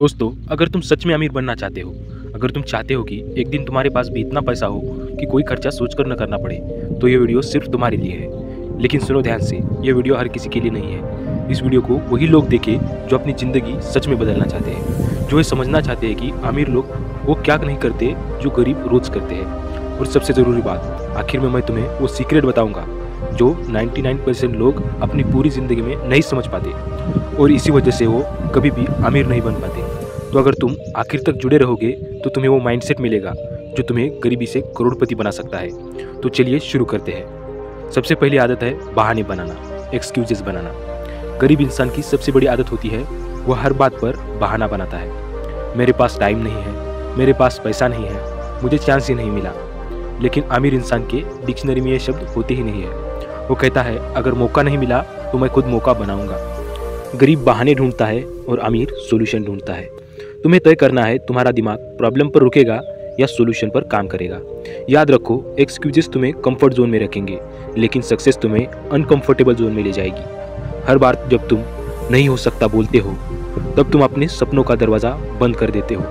दोस्तों, अगर तुम सच में अमीर बनना चाहते हो, अगर तुम चाहते हो कि एक दिन तुम्हारे पास भी इतना पैसा हो कि कोई खर्चा सोचकर न करना पड़े, तो ये वीडियो सिर्फ तुम्हारे लिए है। लेकिन सुनो ध्यान से, ये वीडियो हर किसी के लिए नहीं है। इस वीडियो को वही लोग देखें जो अपनी ज़िंदगी सच में बदलना चाहते हैं, जो ये समझना चाहते हैं कि अमीर लोग वो क्या नहीं करते जो गरीब रोज़ करते हैं। और सबसे ज़रूरी बात, आखिर में मैं तुम्हें वो सीक्रेट बताऊँगा जो 99% लोग अपनी पूरी ज़िंदगी में नहीं समझ पाते और इसी वजह से वो कभी भी अमीर नहीं बन पाते। तो अगर तुम आखिर तक जुड़े रहोगे तो तुम्हें वो माइंडसेट मिलेगा जो तुम्हें गरीबी से करोड़पति बना सकता है। तो चलिए शुरू करते हैं। सबसे पहली आदत है बहाने बनाना, एक्सक्यूजेस बनाना। गरीब इंसान की सबसे बड़ी आदत होती है वो हर बात पर बहाना बनाता है। मेरे पास टाइम नहीं है, मेरे पास पैसा नहीं है, मुझे चांस ही नहीं मिला। लेकिन अमीर इंसान के डिक्शनरी में ये शब्द होते ही नहीं है। वो कहता है अगर मौका नहीं मिला तो मैं खुद मौका बनाऊंगा। गरीब बहाने ढूंढता है और अमीर सॉल्यूशन ढूंढता है। तुम्हें तय करना है तुम्हारा दिमाग प्रॉब्लम पर रुकेगा या सॉल्यूशन पर काम करेगा। याद रखो, एक्सक्यूजेस तुम्हें कंफर्ट जोन में रखेंगे, लेकिन सक्सेस तुम्हें अनकंफर्टेबल जोन में ले जाएगी। हर बार जब तुम नहीं हो सकता बोलते हो तब तुम अपने सपनों का दरवाज़ा बंद कर देते हो,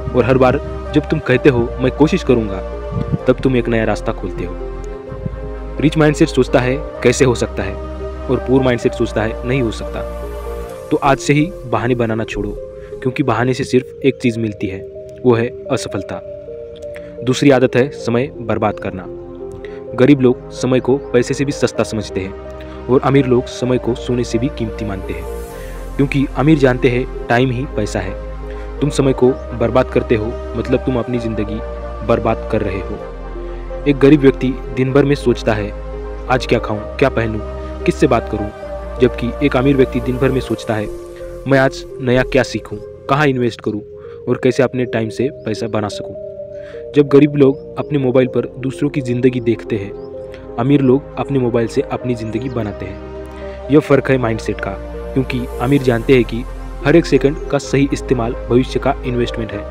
और हर बार जब तुम कहते हो मैं कोशिश करूँगा तब तुम एक नया रास्ता खोलते हो। रिच माइंडसेट सोचता है कैसे हो सकता है, और पुअर माइंडसेट सोचता है नहीं हो सकता। तो आज से ही बहाने बनाना छोड़ो, क्योंकि बहाने से सिर्फ एक चीज़ मिलती है, वो है असफलता। दूसरी आदत है समय बर्बाद करना। गरीब लोग समय को पैसे से भी सस्ता समझते हैं और अमीर लोग समय को सोने से भी कीमती मानते हैं, क्योंकि अमीर जानते हैं टाइम ही पैसा है। तुम समय को बर्बाद करते हो मतलब तुम अपनी ज़िंदगी बर्बाद कर रहे हो। एक गरीब व्यक्ति दिन भर में सोचता है आज क्या खाऊं, क्या पहनूं, किससे बात करूं, जबकि एक अमीर व्यक्ति दिन भर में सोचता है मैं आज नया क्या सीखूं, कहाँ इन्वेस्ट करूं और कैसे अपने टाइम से पैसा बना सकूं। जब गरीब लोग अपने मोबाइल पर दूसरों की ज़िंदगी देखते हैं, अमीर लोग अपने मोबाइल से अपनी ज़िंदगी बनाते हैं। यह फ़र्क है माइंडसेट का, क्योंकि अमीर जानते हैं कि हर एक सेकंड का सही इस्तेमाल भविष्य का इन्वेस्टमेंट है।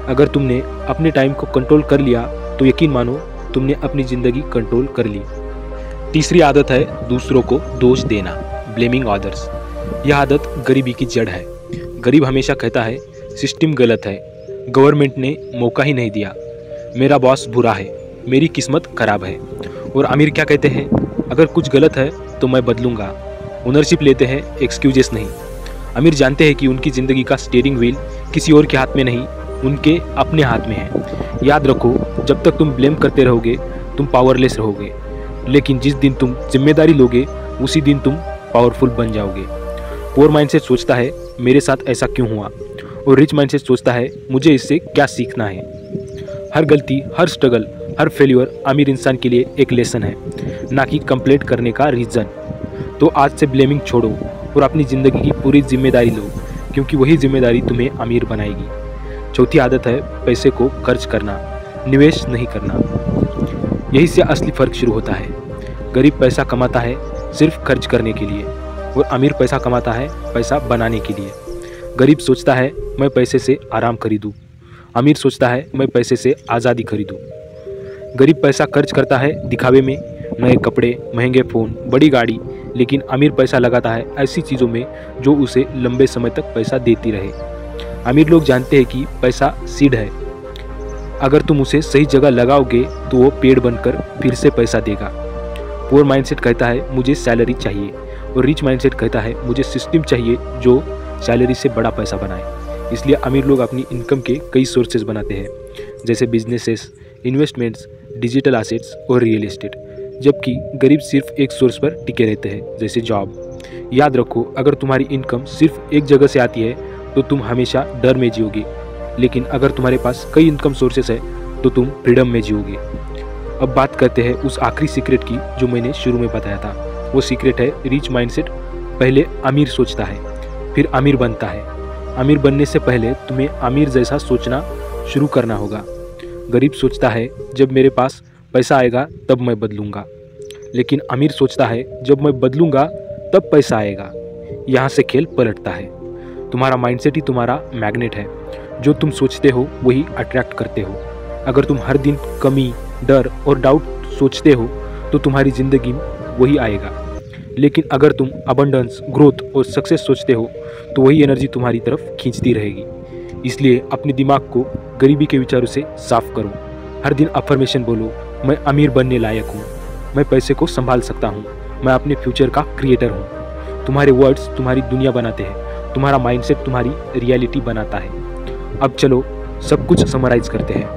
अगर तुमने अपने टाइम को कंट्रोल कर लिया तो यकीन मानो तुमने अपनी ज़िंदगी कंट्रोल कर ली। तीसरी आदत है दूसरों को दोष देना, ब्लेमिंग अदर्स। यह आदत गरीबी की जड़ है। गरीब हमेशा कहता है सिस्टम गलत है, गवर्नमेंट ने मौका ही नहीं दिया, मेरा बॉस बुरा है, मेरी किस्मत खराब है। और अमीर क्या कहते हैं, अगर कुछ गलत है तो मैं बदलूंगा। ओनरशिप लेते हैं, एक्सक्यूजेस नहीं। अमीर जानते हैं कि उनकी ज़िंदगी का स्टीयरिंग व्हील किसी और के हाथ में नहीं, उनके अपने हाथ में है। याद रखो, जब तक तुम ब्लेम करते रहोगे तुम पावरलेस रहोगे, लेकिन जिस दिन तुम जिम्मेदारी लोगे उसी दिन तुम पावरफुल बन जाओगे। पुअर माइंडसेट सोचता है मेरे साथ ऐसा क्यों हुआ, और रिच माइंडसेट सोचता है मुझे इससे क्या सीखना है। हर गलती, हर स्ट्रगल, हर फेल्यूर अमीर इंसान के लिए एक लेसन है, ना कि कंप्लेंट करने का रीज़न। तो आज से ब्लेमिंग छोड़ो और अपनी ज़िंदगी की पूरी जिम्मेदारी लो, क्योंकि वही जिम्मेदारी तुम्हें अमीर बनाएगी। चौथी आदत है पैसे को खर्च करना, निवेश नहीं करना। यही से असली फ़र्क शुरू होता है। गरीब पैसा कमाता है सिर्फ खर्च करने के लिए, और अमीर पैसा कमाता है पैसा बनाने के लिए। गरीब सोचता है मैं पैसे से आराम खरीदूं, अमीर सोचता है मैं पैसे से आज़ादी खरीदूं। गरीब पैसा खर्च करता है दिखावे में, नए कपड़े, महंगे फ़ोन, बड़ी गाड़ी, लेकिन अमीर पैसा लगाता है ऐसी चीज़ों में जो उसे लंबे समय तक पैसा देती रहे। अमीर लोग जानते हैं कि पैसा सीड है, अगर तुम उसे सही जगह लगाओगे तो वो पेड़ बनकर फिर से पैसा देगा। पुअर माइंडसेट कहता है मुझे सैलरी चाहिए, और रिच माइंडसेट कहता है मुझे सिस्टम चाहिए जो सैलरी से बड़ा पैसा बनाए। इसलिए अमीर लोग अपनी इनकम के कई सोर्सेज बनाते हैं, जैसे बिजनेसेस, इन्वेस्टमेंट्स, डिजिटल एसेट्स और रियल एस्टेट, जबकि गरीब सिर्फ एक सोर्स पर टिके रहते हैं, जैसे जॉब। याद रखो, अगर तुम्हारी इनकम सिर्फ एक जगह से आती है तो तुम हमेशा डर में जियोगे, लेकिन अगर तुम्हारे पास कई इनकम सोर्सेस है तो तुम फ्रीडम में जियोगे। अब बात करते हैं उस आखिरी सीक्रेट की जो मैंने शुरू में बताया था। वो सीक्रेट है रिच माइंडसेट पहले अमीर सोचता है, फिर अमीर बनता है। अमीर बनने से पहले तुम्हें अमीर जैसा सोचना शुरू करना होगा। गरीब सोचता है जब मेरे पास पैसा आएगा तब मैं बदलूंगा, लेकिन अमीर सोचता है जब मैं बदलूंगा तब पैसा आएगा। यहाँ से खेल पलटता है। तुम्हारा माइंडसेट ही तुम्हारा मैग्नेट है, जो तुम सोचते हो वही अट्रैक्ट करते हो। अगर तुम हर दिन कमी, डर और डाउट सोचते हो तो तुम्हारी ज़िंदगी वही आएगा, लेकिन अगर तुम अबंडेंस, ग्रोथ और सक्सेस सोचते हो तो वही एनर्जी तुम्हारी तरफ खींचती रहेगी। इसलिए अपने दिमाग को गरीबी के विचारों से साफ करो। हर दिन अफर्मेशन बोलो, मैं अमीर बनने लायक हूँ, मैं पैसे को संभाल सकता हूँ, मैं अपने फ्यूचर का क्रिएटर हूँ। तुम्हारे वर्ड्स तुम्हारी दुनिया बनाते हैं, तुम्हारा माइंडसेट तुम्हारी रियलिटी बनाता है। अब चलो सब कुछ समराइज करते हैं।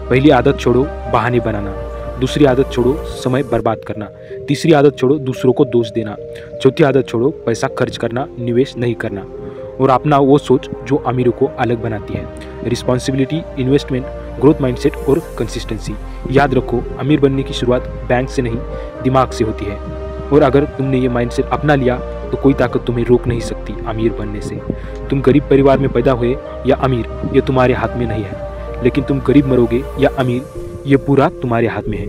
पहली आदत छोड़ो बहाने बनाना, दूसरी आदत छोड़ो समय बर्बाद करना, तीसरी आदत छोड़ो दूसरों को दोष देना, चौथी आदत छोड़ो पैसा खर्च करना, निवेश नहीं करना, और अपना वो सोच जो अमीरों को अलग बनाती है। रिस्पॉन्सिबिलिटी, इन्वेस्टमेंट, ग्रोथ माइंडसेट और कंसिस्टेंसी। याद रखो, अमीर बनने की शुरुआत बैंक से नहीं दिमाग से होती है, और अगर तुमने ये माइंडसेट अपना लिया तो कोई ताकत तुम्हें रोक नहीं सकती अमीर बनने से। तुम गरीब परिवार में पैदा हुए या अमीर, ये तुम्हारे हाथ में नहीं है, लेकिन तुम गरीब मरोगे या अमीर, ये पूरा तुम्हारे हाथ में है।